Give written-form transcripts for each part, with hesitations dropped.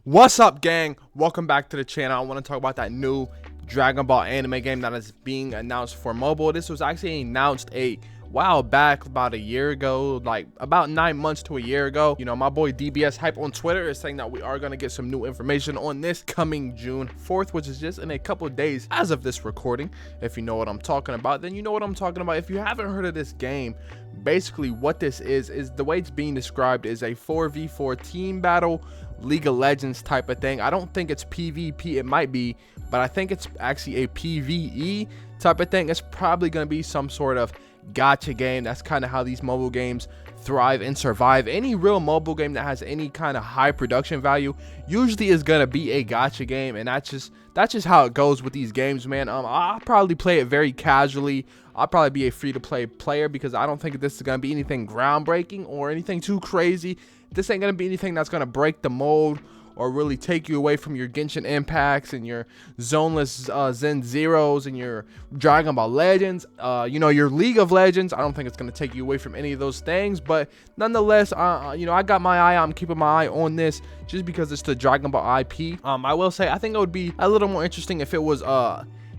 What's up, gang? Welcome back to the channel. I want to talk about that new Dragon Ball anime game that is being announced for mobile. This was actually announced a while back, about a year ago, like about 9 months to a year ago. You know, my boy DBS Hype on Twitter is saying that we are going to get some new information on this coming June 4th, which is just in a couple of days as of this recording. If you know what I'm talking about, then you know what I'm talking about. If you haven't heard of this game, basically what this is the way it's being described is a 4v4 team battle League of Legends type of thing. I don't think it's PvP. It might be, but I think it's actually a PvE type of thing. It's probably going to be some sort of gacha game. That's kind of how these mobile games thrive and survive. Any real mobile game that has any kind of high production value usually is going to be a gacha game, and that's just how it goes with these games, man. I'll probably play it very casually. I'll probably be a free-to-play player because I don't think this is going to be anything groundbreaking or anything too crazy. This ain't going to be anything that's going to break the mold or really take you away from your Genshin Impacts and your Zoneless Zen Zeros and your Dragon Ball Legends, you know, your League of Legends. I don't think it's going to take you away from any of those things, but nonetheless, you know, I got my eye. I'm keeping my eye on this just because it's the Dragon Ball IP. I will say I think it would be a little more interesting if it was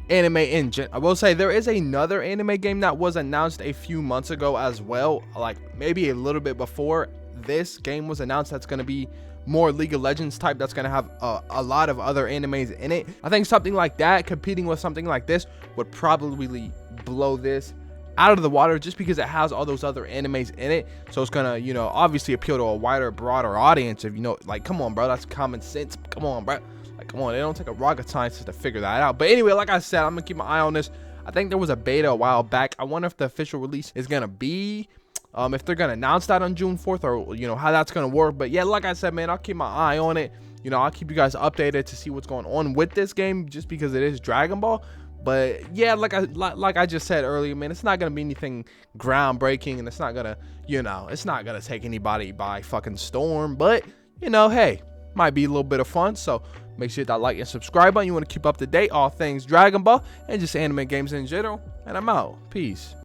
anime engine. I will say there is another anime game that was announced a few months ago as well, like maybe a little bit before this game was announced, that's going to be more League of Legends type, that's going to have a lot of other animes in it. I think something like that competing with something like this would probably blow this out of the water just because it has all those other animes in it. So it's gonna, you know, obviously appeal to a wider, broader audience. If you know, like, come on, bro, that's common sense. Come on, bro, like, come on, it don't take a rocket scientist to figure that out. But anyway, like I said, I'm gonna keep my eye on this. I think there was a beta a while back. I wonder if the official release is gonna be if they're gonna announce that on June 4th, or you know how that's gonna work. But yeah, like I said, man, I'll keep my eye on it. You know, I'll keep you guys updated to see what's going on with this game, just because it is Dragon Ball. But yeah, like I just said earlier, man, it's not gonna be anything groundbreaking, and it's not gonna, you know, it's not gonna take anybody by fucking storm. But you know, hey, might be a little bit of fun. So make sure you hit that like and subscribe button. You want to keep up to date all things Dragon Ball and just anime games in general. And I'm out. Peace.